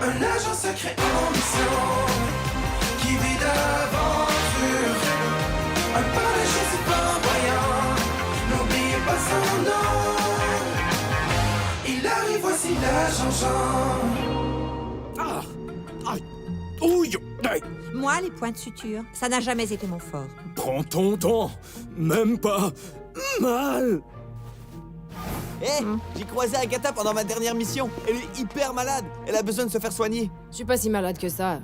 Un agent secret en mission qui vit d'aventure. Un parachute flamboyant, n'oubliez pas son nom. Il arrive, voici l'agent Jean. Ah! Aïe! Ouille! Aïe! Moi, les points de suture, ça n'a jamais été mon fort. Prends ton temps! Même pas mal! Hé, j'ai croisé Agatha pendant ma dernière mission. Elle est hyper malade. Elle a besoin de se faire soigner. Je suis pas si malade que ça.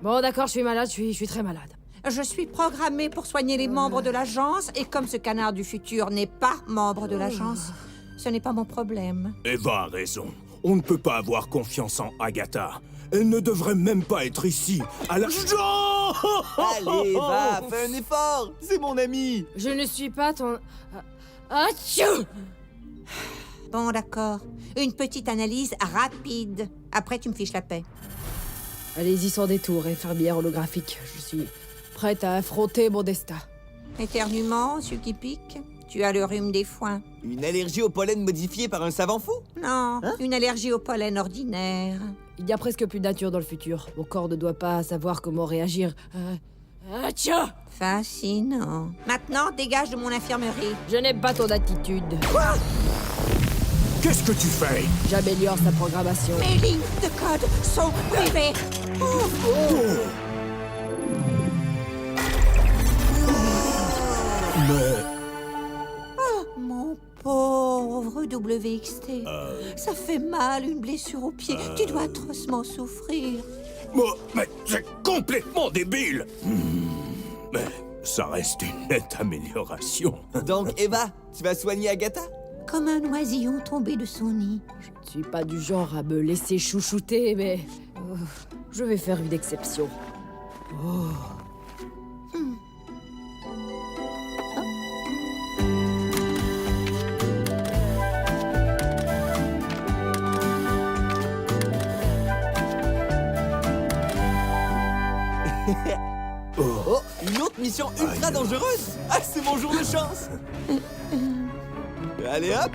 Bon, d'accord, je suis malade, je suis très malade. Je suis programmée pour soigner les membres de l'agence, et comme ce canard du futur n'est pas membre de l'agence, ce n'est pas mon problème. Eva a raison. On ne peut pas avoir confiance en Agatha. Elle ne devrait même pas être ici, à la... Allez, va, fais un effort. C'est mon ami. Je ne suis pas ton... Atchou! Bon, d'accord. Une petite analyse rapide. Après, tu me fiches la paix. Allez-y sans détour, infirmière holographique. Je suis prête à affronter mon destin. Éternuement, yeux qui piquent. Tu as le rhume des foins. Une allergie au pollen modifié par un savant fou? Non, une allergie au pollen ordinaire. Il n'y a presque plus de nature dans le futur. Mon corps ne doit pas savoir comment réagir. Atchou! Fascinant. Maintenant, dégage de mon infirmerie. Je n'aime pas ton attitude. Qu'est-ce que tu fais? J'améliore sa programmation. Mes lignes de code sont privées. Mais... Mon pauvre WXT. Ça fait mal, une blessure au pied. Tu dois atrocement souffrir. Mais c'est complètement débile! Mais ça reste une nette amélioration. Donc, Eva, tu vas soigner Agatha? Comme un oisillon tombé de son nid. Je ne suis pas du genre à me laisser chouchouter, mais... je vais faire une exception. Oh, une autre mission ultra dangereuse. Ah, c'est mon jour de chance. Allez hop.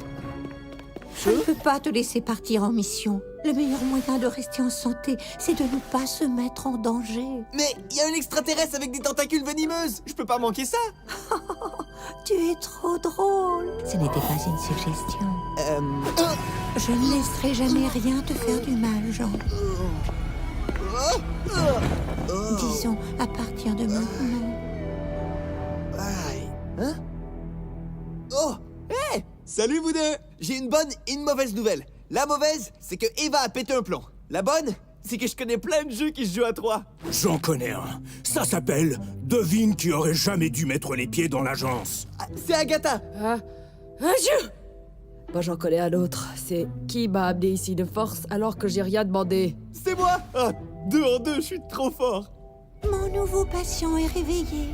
Je ne peux pas te laisser partir en mission. Le meilleur moyen de rester en santé, c'est de ne pas se mettre en danger. Mais il y a un extraterrestre avec des tentacules venimeuses. Je peux pas manquer ça. Tu es trop drôle. Ce n'était pas une suggestion. Je ne laisserai jamais rien te faire du mal, Jean. Disons, à partir de maintenant. Aïe. Hein? Oh! Hé! Salut vous deux! J'ai une bonne et une mauvaise nouvelle. La mauvaise, c'est que Eva a pété un plomb. La bonne, c'est que je connais plein de jeux qui se jouent à 3. J'en connais un. Ça s'appelle « Devine qui aurait jamais dû mettre les pieds dans l'agence Ah, c'est Agatha! Atchou! Moi, j'en connais un autre. C'est qui m'a amené ici de force alors que j'ai rien demandé. C'est moi! Ah, 2 en 2, je suis trop fort! Mon nouveau patient est réveillé.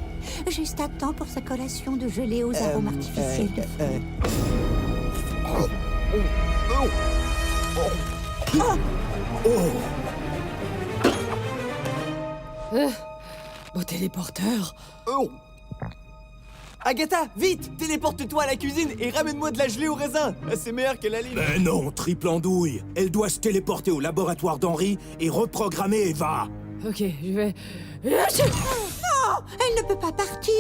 Juste à temps pour sa collation de gelée aux arômes artificiels de fruits. Mon téléporteur. Oh! Agatha, vite! Téléporte-toi à la cuisine et ramène-moi de la gelée au raisin! Ah, c'est meilleur que la ligne! Mais non, triple andouille. Elle doit se téléporter au laboratoire d'Henri et reprogrammer Eva. Ok, je vais... Non! Elle ne peut pas partir.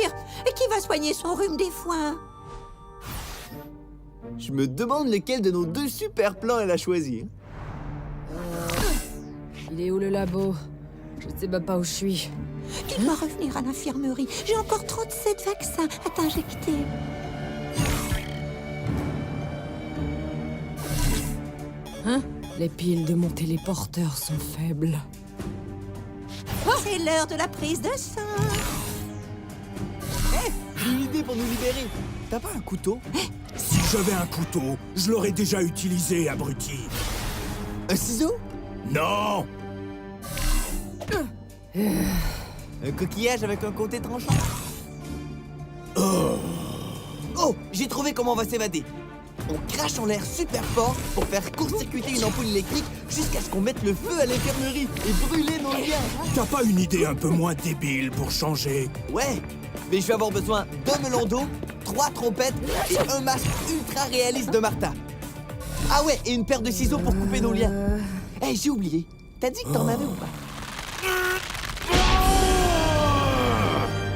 Et qui va soigner son rhume des foins? Je me demande lequel de nos 2 super plans elle a choisi. Il est où le labo? Je ne sais même pas où je suis. Tu dois revenir à l'infirmerie. J'ai encore 37 vaccins à t'injecter. Hein? Les piles de mon téléporteur sont faibles. C'est l'heure de la prise de sang. J'ai une idée pour nous libérer. T'as pas un couteau? Si j'avais un couteau, je l'aurais déjà utilisé, abruti. Un ciseau? Non! Un coquillage avec un côté tranchant? Oh! J'ai trouvé comment on va s'évader. On crache en l'air super fort pour faire court-circuiter une ampoule électrique jusqu'à ce qu'on mette le feu à l'infirmerie et brûler nos liens. T'as pas une idée un peu moins débile pour changer? Ouais, mais je vais avoir besoin d'un melon d'eau, 3 trompettes et un masque ultra réaliste de Martha. Ah ouais, et une paire de ciseaux pour couper nos liens. Eh, j'ai oublié. T'as dit que t'en avais ou pas?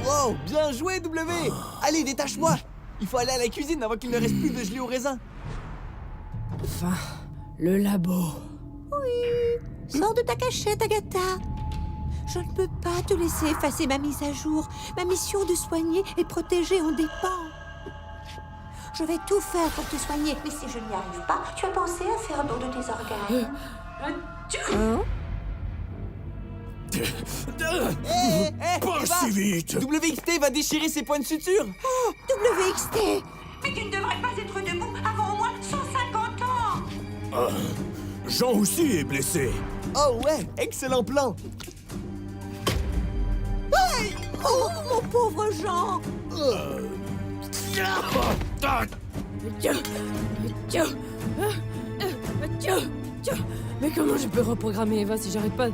Wow, bien joué, W! Allez, détache-moi! Il faut aller à la cuisine avant qu'il ne reste plus de gelée au raisin. Enfin, le labo. Sors de ta cachette, Agatha. Je ne peux pas te laisser effacer ma mise à jour. Ma mission de soigner et protéger en dépend. Je vais tout faire pour te soigner. Mais si je n'y arrive pas, tu as pensé à faire don de tes organes. Hein? Pas Eva, si vite! WXT va déchirer ses points de suture. WXT. Mais tu ne devrais pas être debout avant au moins 150 ans. Jean aussi est blessé. Oh ouais, excellent plan. Oh, mon pauvre Jean. Mais comment je peux reprogrammer Eva si j'arrête pas...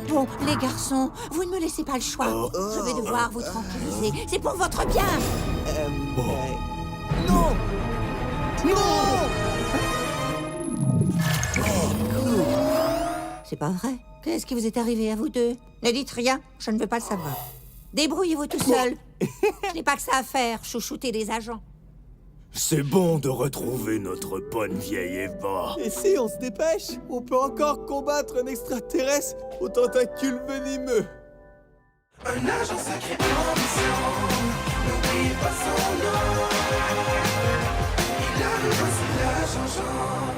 Bon, les garçons, vous ne me laissez pas le choix. Je vais devoir vous tranquilliser. C'est pour votre bien. Non! Non! C'est pas vrai. Qu'est-ce qui vous est arrivé à vous deux? Ne dites rien, je ne veux pas le savoir. Débrouillez-vous tout seul. Je n'ai pas que ça à faire, chouchouter des agents. C'est bon de retrouver notre bonne vieille Eva. Et si on se dépêche, on peut encore combattre un extraterrestre aux tentacules venimeux. Un agent secret en mission, n'oubliez pas son nom. Il arrive, c'est l'agent Jean.